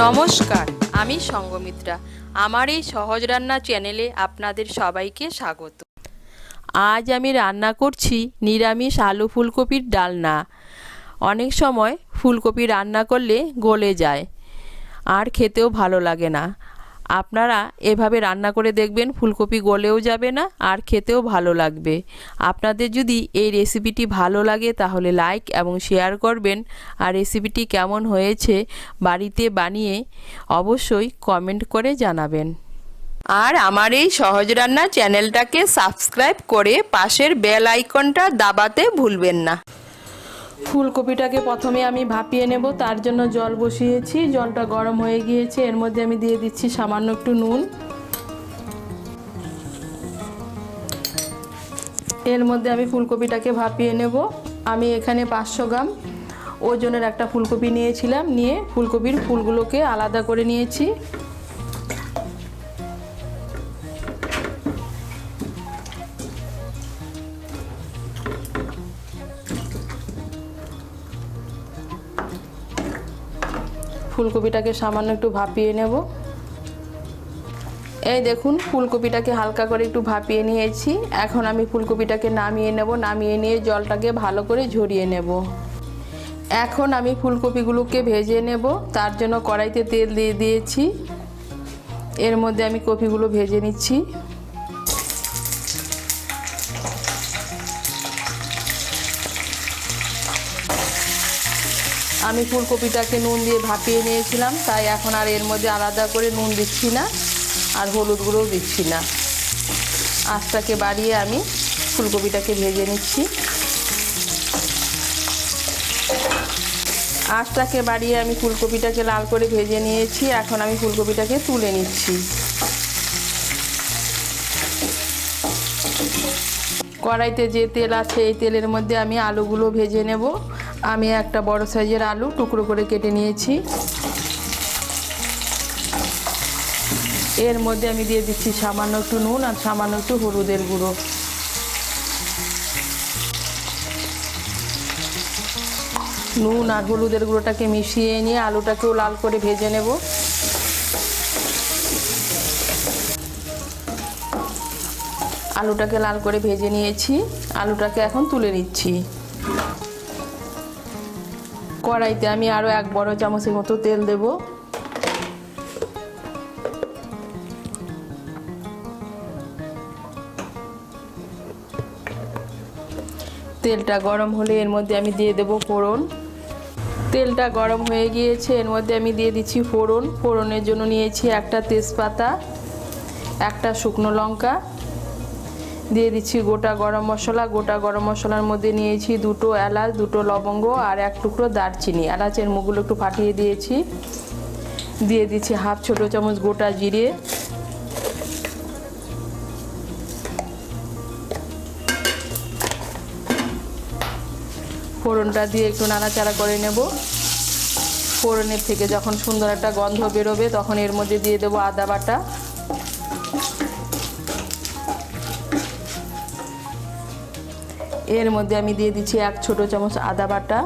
নমস্কার, আমি সঙ্গমিত্রা। আমার এই সহজ রান্না চ্যানেলে আপনাদের সবাইকে স্বাগত। আজ আমি রান্না করছি নিরামিষ আলু ফুলকপির ডালনা। অনেক সময় ফুলকপি রান্না করলে গলে যায় আর খেতেও ভালো লাগে না। আপনারা এভাবে রান্না করে দেখবেন, ফুলকপি গলেও যাবে না আর খেতেও ভালো লাগবে। আপনাদের যদি এই রেসিপিটি ভালো লাগে তাহলে লাইক এবং শেয়ার করবেন, আর রেসিপিটি কেমন হয়েছে বাড়িতে বানিয়ে অবশ্যই কমেন্ট করে জানাবেন। আর আমার এই সহজ রান্না চ্যানেলটাকে সাবস্ক্রাইব করে পাশের বেল আইকনটা দাবাতে ভুলবেন না। ফুলকপিটাকে প্রথমে আমি ভাপিয়ে নেব, তার জন্য জল বসিয়েছি। জলটা গরম হয়ে গিয়েছে, এর মধ্যে আমি দিয়ে দিচ্ছি সামান্য একটু নুন। এর মধ্যে আমি ফুলকপিটাকে ভাপিয়ে নেব। আমি এখানে 500 গ্রাম ওজনের একটা ফুলকপি নিয়েছিলাম, নিয়ে ফুলকপির ফুলগুলোকে আলাদা করে নিয়েছি। ফুলকপিটাকে সামান্য একটু ভাপিয়ে নেব। এই দেখুন, ফুলকপিটাকে হালকা করে একটু ভাপিয়ে নিয়েছি। এখন আমি ফুলকপিটাকে নামিয়ে নেব। নামিয়ে নিয়ে জলটাকে ভালো করে ঝরিয়ে নেব। এখন আমি ফুলকপিগুলোকে ভেজে নেব, তার জন্য কড়াইতে তেল দিয়ে দিয়েছি। এর মধ্যে আমি কপিগুলো ভেজে নিচ্ছি। আমি ফুলকপিটাকে নুন দিয়ে ভাপিয়ে নিয়েছিলাম, তাই এখন আর এর মধ্যে আলাদা করে নুন দিচ্ছি না আর হলুদ গুঁড়োও দিচ্ছি না। আঁচটাকে বাড়িয়ে আমি ফুলকপিটাকে ভেজে নিচ্ছি। আঁচটাকে বাড়িয়ে আমি ফুলকপিটাকে লাল করে ভেজে নিয়েছি। এখন আমি ফুলকপিটাকে তুলে নিচ্ছি। কড়াইতে যে তেল আছে এই তেলের মধ্যে আমি আলুগুলো ভেজে নেব। আমি একটা বড় সাইজের আলু টুকরো করে কেটে নিয়েছি। এর মধ্যে আমি দিয়ে দিচ্ছি সামান্য একটু নুন আর সামান্য একটু হলুদের গুঁড়ো। নুন আর হলুদের গুঁড়োটাকে মিশিয়ে নিয়ে আলুটাকেও লাল করে ভেজে নেব। আলুটাকে লাল করে ভেজে নিয়েছি। আলুটাকে এখন তুলে নিচ্ছি। কড়াইতে আমি আরও 1 বড় চামচের মতো তেল দেব। তেলটা গরম হলে এর মধ্যে আমি দিয়ে দেব ফোড়ন। তেলটা গরম হয়ে গিয়েছে, এর মধ্যে আমি দিয়ে দিচ্ছি ফোড়ন। ফোড়নের জন্য নিয়েছি একটা তেজপাতা, একটা শুকনো লঙ্কা, দিয়ে দিচ্ছি গোটা গরম মশলা। গোটা গরম মশলার মধ্যে নিয়েছি 2টো এলাচ, 2টো লবঙ্গ আর 1 টুকরো দারচিনি। এলাচের মুখগুলো একটু ফাটিয়ে দিয়েছি। দিয়ে দিচ্ছি 1/2 ছোট চামচ গোটা জিরে। ফোড়নটা দিয়ে একটু নাড়াচাড়া করে নেব। ফোড়নের থেকে যখন সুন্দর একটা গন্ধ বেরোবে তখন এর মধ্যে দিয়ে দেবো আদা বাটা। এর মধ্যে আমি দিয়ে দিচ্ছি 1 ছোট চামচ আদা বাটা।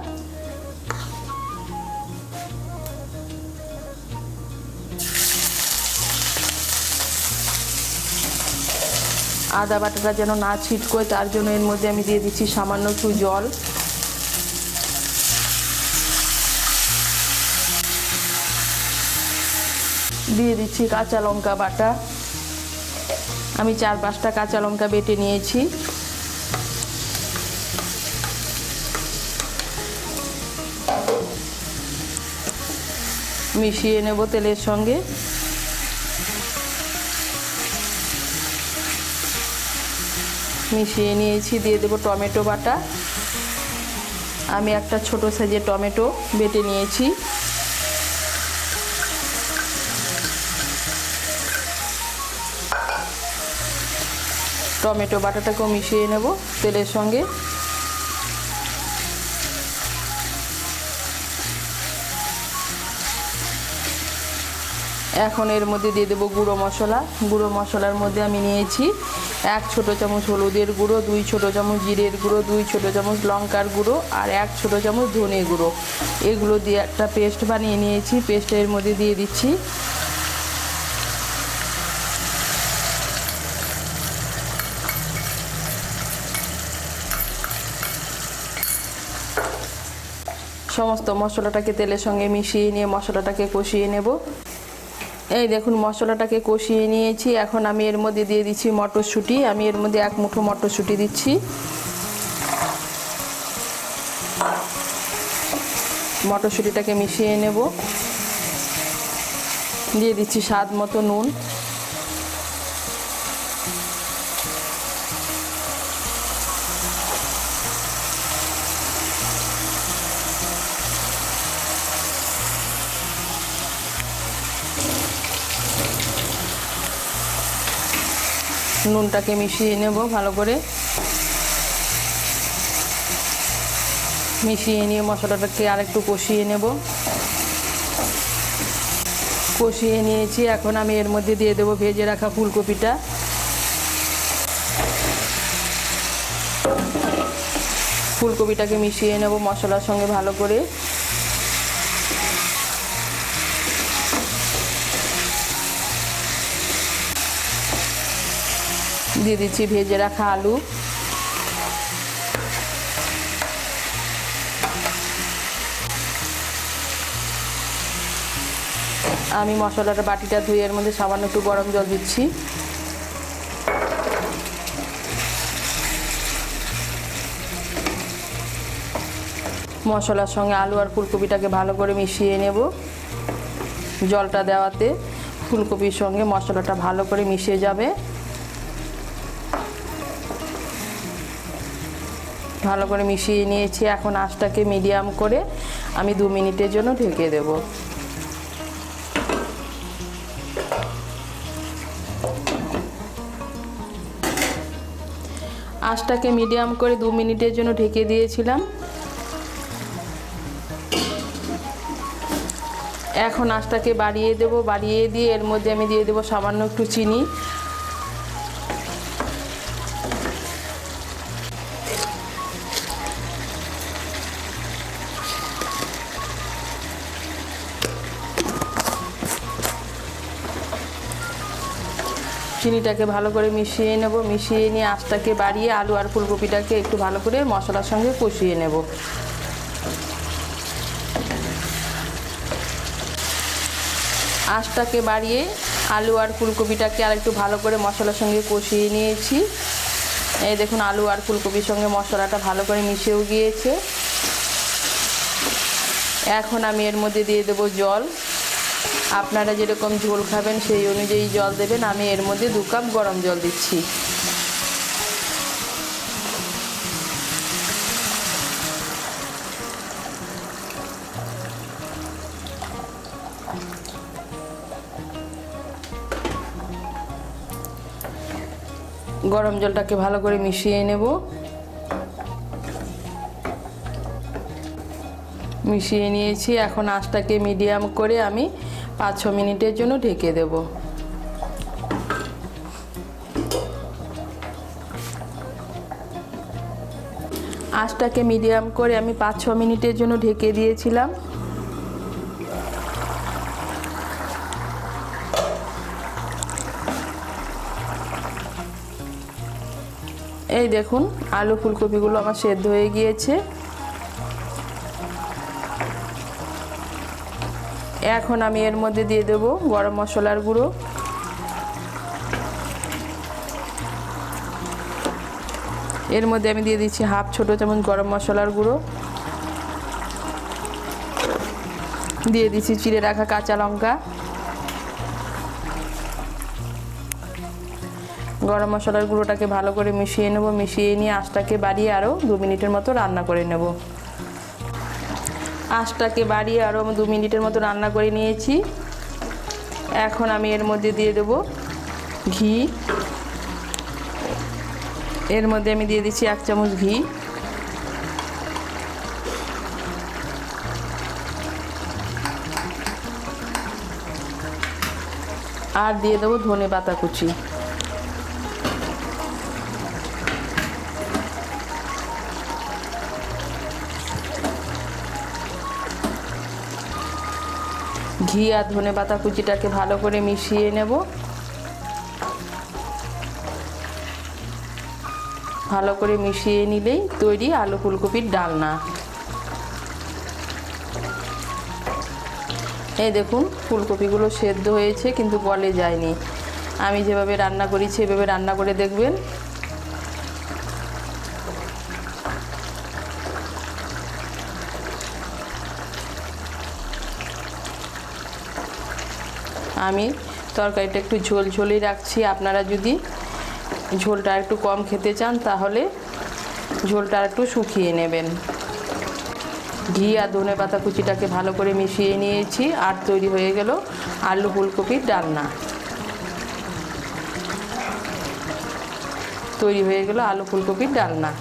আদা বাটাটা যেন না ছিটকোয় তার জন্য এর মধ্যে আমি দিয়ে দিচ্ছি সামান্য একটু জল। দিয়ে দিচ্ছি কাঁচা লঙ্কা বাটা। আমি 4-5টা কাঁচা লঙ্কা বেটে নিয়েছি। মিশিয়ে নেব তেলের সঙ্গে। মিশিয়ে নিয়েছি। দিয়ে দেব টমেটো বাটা। আমি একটা ছোট সাইজের টমেটো বেটে নিয়েছি। টমেটো বাটাটাকেও মিশিয়ে নেব তেলের সঙ্গে। এখন এর মধ্যে দিয়ে দেবো গুঁড়ো মশলা। গুঁড়ো মশলার মধ্যে আমি নিয়েছি 1 ছোট চামচ হলুদের গুঁড়ো, 2 ছোট চামচ জিরের গুঁড়ো, 2 ছোট চামচ লঙ্কার গুঁড়ো আর 1 ছোট চামচ ধনে গুঁড়ো। এগুলো দিয়ে একটা পেস্ট বানিয়ে নিয়েছি। পেস্টটা এর মধ্যে দিয়ে দিচ্ছি। সমস্ত মশলাটাকে তেলের সঙ্গে মিশিয়ে নিয়ে মশলাটাকে কষিয়ে নেব। এই দেখুন মশলাটাকে কষিয়ে নিয়েছি। এখন আমি এর মধ্যে দিয়ে দিচ্ছি মটরশুঁটি। আমি এর মধ্যে 1 মুঠো মটরশুঁটি দিচ্ছি। মটরশুঁটিটাকে মিশিয়ে নেব। দিয়ে দিচ্ছি স্বাদ মতো নুন। নুনটাকে মিশিয়ে নেব ভালো করে। মিশিয়ে নিয়ে মশলাটাকে আরেকটু কষিয়ে নেব। কষিয়ে নিয়েছি। এখন আমি এর মধ্যে দিয়ে দেবো ভেজে রাখা ফুলকপিটা। ফুলকপিটাকে মিশিয়ে নেব মশলার সঙ্গে ভালো করে। দিয়ে দিচ্ছি ভেজে রাখা আলু। আমি মশলার বাটিটা ধুয়ে এর মধ্যে সামান্য একটু গরম জল দিচ্ছি। মশলার সঙ্গে আলু আর ফুলকপিটাকে ভালো করে মিশিয়ে নেব। জলটা দেওয়াতে ফুলকপির সঙ্গে মশলাটা ভালো করে মিশে যাবে। ভালো করে মিশিয়ে নিয়েছি। এখন আঁচটাকে মিডিয়াম করে আমি 2 মিনিটের জন্য ঢেকে দেব। আঁচটাকে মিডিয়াম করে 2 মিনিটের জন্য ঢেকে দিয়েছিলাম। এখন আঁচটাকে বাড়িয়ে দেব। বাড়িয়ে দিয়ে এর মধ্যে আমি দিয়ে দেব সামান্য একটু চিনি। চিনিটাকে ভালো করে মিশিয়ে নেব। মিশিয়ে নিয়ে আঁচটাকে বাড়িয়ে আলু আর ফুলকপিটাকে একটু ভালো করে মশলার সঙ্গে কষিয়ে নেব। আঁচটাকে বাড়িয়ে আলু আর ফুলকপিটাকে আর একটু ভালো করে মশলার সঙ্গে কষিয়ে নিয়েছি। এই দেখুন আলু আর ফুলকপির সঙ্গে মশলাটা ভালো করে মিশেও গিয়েছে। এখন আমি এর মধ্যে দিয়ে দেব জল। আপনারা যেরকম ঝোল খাবেন সেই অনুযায়ী জল দেবেন। আমি এর মধ্যে 2 কাপ গরম জল দিচ্ছি। গরম জলটাকে ভালো করে মিশিয়ে নেব। মিশিয়ে নিয়েছি। এখন আঁচটাকে মিডিয়াম করে আমি 5-6 মিনিটের জন্য ঢেকে দেব। আঁচটাকে মিডিয়াম করে আমি 5-6 মিনিটের জন্য ঢেকে দিয়েছিলাম। এই দেখুন আলু ফুলকপিগুলো আমার সেদ্ধ হয়ে গিয়েছে। এখন আমি এর মধ্যে দিয়ে দেব গরম মশলার গুঁড়ো। এর মধ্যে আমি দিয়ে দিচ্ছি 1/2 ছোট চামচ গরম মশলার গুঁড়ো। দিয়ে দিচ্ছি চিড়ে রাখা কাঁচা লঙ্কা। গরম মশলার গুঁড়োটাকে ভালো করে মিশিয়ে নেব। মিশিয়ে নিয়ে আঁচটাকে বাড়িয়ে আরও 2 মিনিটের মতো রান্না করে নেব। আঁচটাকে বাড়িয়ে আরও 2 মিনিটের মতো রান্না করে নিয়েছি। এখন আমি এর মধ্যে দিয়ে দেব ঘি। এর মধ্যে আমি দিয়ে দিচ্ছি 1 চামচ ঘি। আর দিয়ে দেবো ধনে পাতা কুচি। ঘি আর ধনেপাতা কুচিটাকে ভালো করে মিশিয়ে নেব। ভালো করে মিশিয়ে নিলেই তৈরি আলু ফুলকপির ডালনা। এই দেখুন ফুলকপিগুলো সেদ্ধ হয়েছে কিন্তু গলে যায়নি। আমি যেভাবে রান্না করি সেভাবে রান্না করে দেখবেন। আমি তরকারিটা একটু ঝোল ঝোলই রাখছি। আপনারা যদি ঝোলটা একটু কম খেতে চান তাহলে ঝোলটা একটু শুকিয়ে নেবেন। ঘি আর ধনেপাতা কুচিটাকে ভালো করে মিশিয়ে নিয়েছি আর তৈরি হয়ে গেল আলু ফুলকপির ডালনা। তৈরি হয়ে গেল আলু ফুলকপির ডালনা।